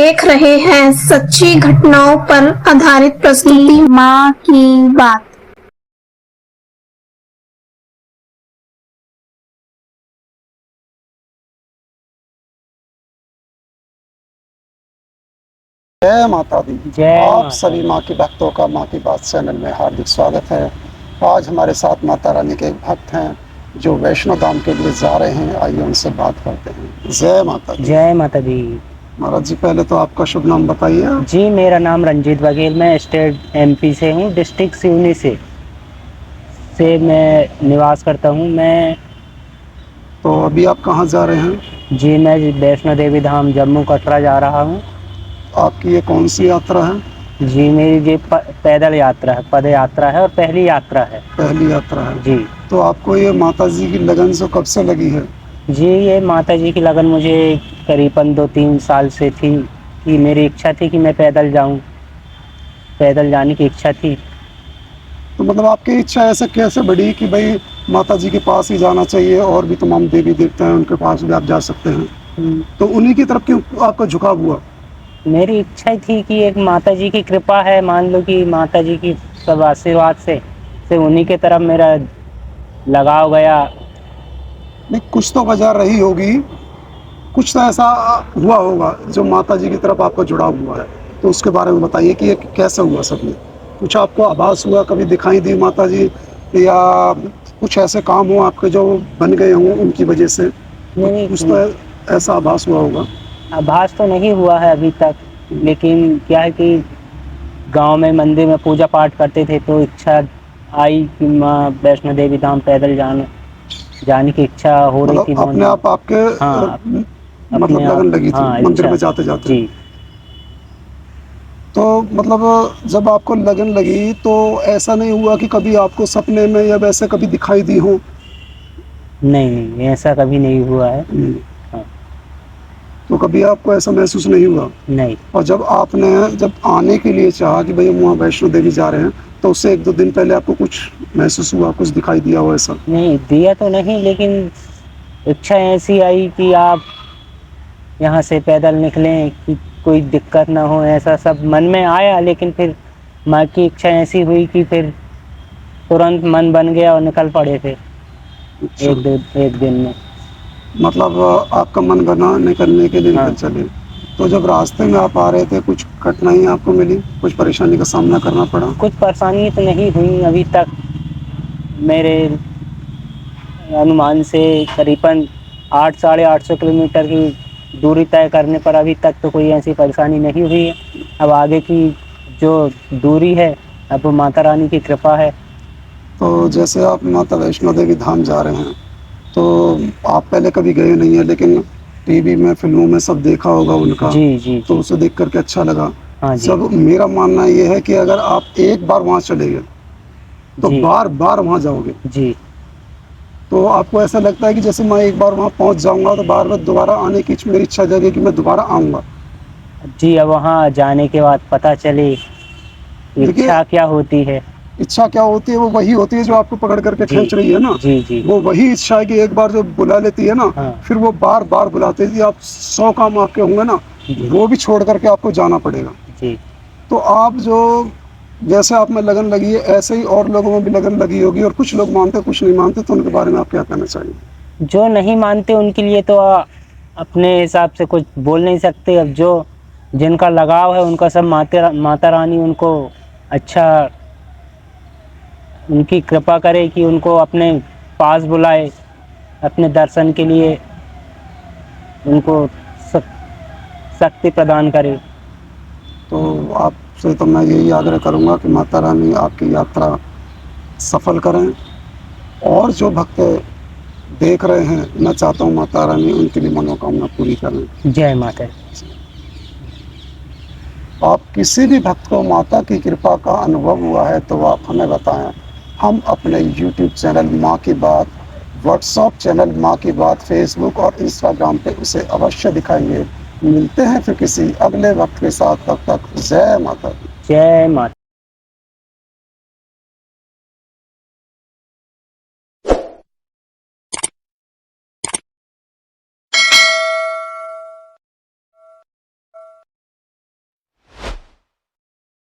देख रहे हैं सच्ची घटनाओं पर आधारित प्रस्तुति माँ की बात। जय माता दी। जय आप माता सभी माँ के भक्तों का माँ की बात चैनल में हार्दिक स्वागत है। आज हमारे साथ माता रानी के एक भक्त हैं जो वैष्णो धाम के लिए जा रहे हैं। आइए उनसे बात करते हैं। जय माता दी। जय माता दी। महाराज जी, पहले तो आपका शुभ नाम बताइए। जी, मेरा नाम रंजीत बघेल, मैं स्टेट एमपी से हूँ, डिस्ट्रिक्ट सिवनी से मैं निवास करता हूँ। मैं तो अभी आप कहाँ जा रहे हैं? जी मैं वैष्णो देवी धाम जम्मू कटरा जा रहा हूँ। आपकी ये कौन सी यात्रा है? जी, मेरी ये पैदल यात्रा है, पद यात्रा है और पहली यात्रा है। पहली यात्रा है जी। तो आपको ये माता जी की लगन से कब से लगी है? जी, ये माता जी की लगन मुझे करीबन 2-3 साल से थी कि मेरी इच्छा थी कि मैं पैदल जाऊँ, पैदल जाने की इच्छा थी। तो मतलब आपकी इच्छा ऐसे कैसे बढ़ी कि भाई माता जी के पास ही जाना चाहिए, और भी तमाम देवी देवता हैं उनके पास भी आप जा सकते हैं, तो उन्हीं की तरफ क्यों आपका झुकाव हुआ? मेरी इच्छा ही थी कि एक माता जी की कृपा है, मान लो कि माता जी की सब आशीर्वाद से उन्हीं के तरफ मेरा लगाव गया। नहीं, कुछ तो वजह रही होगी, कुछ तो ऐसा हुआ होगा जो माता जी की तरफ आपका जुड़ाव हुआ है, तो उसके बारे में बताइए कि ये कैसे हुआ सब में। कुछ आपको आभास हुआ, कभी दिखाई दी माता जी, या कुछ ऐसे काम हो आपके जो बन गए हों उनकी वजह से? नहीं, कुछ तो ऐसा आभास हुआ होगा। आभास तो नहीं हुआ है अभी तक, लेकिन क्या है कि गांव में मंदिर में पूजा पाठ करते थे तो इच्छा आई कि माँ वैष्णो देवी धाम पैदल जाने की इच्छा हो रही थी मतलब बहुत अपने दिन। आप आपके हाँ, मतलब अपने लगन आप, लगी थी हाँ, मंदिर में इच्छा। जाते जाते? जी। तो मतलब जब आपको लगन लगी तो ऐसा नहीं हुआ कि कभी आपको सपने में या वैसे कभी दिखाई दी हो? नहीं, ऐसा कभी नहीं हुआ है। हाँ। तो कभी आपको ऐसा महसूस नहीं हुआ? नहीं। और जब आने के लिए चाहा कि भाई हम वहाँ वैष्णो देवी जा रहे हैं, तो उससे 1-2 दिन पहले आपको कुछ महसूस हुआ, कुछ दिखाई दिया हो ऐसा? नहीं दिया तो नहीं, लेकिन इच्छा ऐसी आई कि आप यहाँ से पैदल निकलें कि कोई दिक्कत ना हो, ऐसा सब मन में आया। लेकिन फिर माँ की इच्छा ऐसी हुई कि फिर तुरंत मन बन गया और निकल पड़े थे अच्छा। एक दिन में। मतलब आपका मन बना निकलने के लिए हाँ। निकल चले। तो जब रास्ते में आप आ रहे थे, कुछ कठिनाई आपको मिली, कुछ परेशानी का सामना करना पड़ा? कुछ परेशानी तो नहीं हुई अभी तक। मेरे अनुमान से करीबन 800-850 किलोमीटर की दूरी तय करने पर अभी तक तो कोई ऐसी परेशानी नहीं हुई है। अब आगे की जो दूरी है, अब वो माता रानी की कृपा है। तो जैसे आप माता वैष्णो देवी धाम जा रहे हैं, तो आप पहले कभी गए नहीं हैं, लेकिन टीवी में, फिल्मों में सब देखा होगा उनका, जी, जी, तो जी। उसे देख करके अच्छा लगा। हाँ जी। जब मेरा मानना ये है कि अगर आप एक बार वहाँ चले गए तो जी, बार बार वहाँ जाओगे। जी। तो आपको ऐसा लगता है कि जैसे मैं एक बार वहाँ पहुँच जाऊँगा तो बार बार दोबारा आने की मेरी इच्छा जगेगी कि मैं दोबारा आऊँगा। जी, अब वहाँ जाने के बाद पता चले देखिए, इच्छा क्या होती है। इच्छा क्या होती है? वो वही होती है जो आपको पकड़ करके जी, खींच रही है ना। जी, जी। वो वही इच्छा है कि एक बार जो बुला लेती है ना, हाँ। फिर वो बार बार बुलाती है। आप 100 काम आपके होंगे ना, जी, वो भी छोड़ करके आपको जाना पड़ेगा। जी। तो आप जो, जैसे आप में लगन लगी है, ऐसे ही और लोगों में भी लगन लगी होगी, और कुछ लोग मानते, कुछ नहीं मानते, तो उनके बारे में आप क्या कहना चाहिए? जो नहीं मानते उनके लिए तो अपने हिसाब से कुछ बोल नहीं सकते। अब जो जिनका लगाव है उनका सब माता रानी उनको अच्छा, उनकी कृपा करे कि उनको अपने पास बुलाए, अपने दर्शन के लिए उनको शक्ति प्रदान करे। तो आपसे तो मैं यही आग्रह करूँगा कि माता रानी आपकी यात्रा सफल करें, और जो भक्त देख रहे हैं, मैं चाहता हूँ माता रानी उनकी भी मनोकामना पूरी करें। जय माता। आप किसी भी भक्त को माता की कृपा का अनुभव हुआ है तो आप हमें बताएं। हम अपने यूट्यूब चैनल माँ की बात, व्हाट्सएप चैनल माँ की बात, फेसबुक और इंस्टाग्राम पे उसे अवश्य दिखाएंगे। मिलते हैं फिर किसी अगले वक्त के साथ, तब तक जय माता दी। जय माता।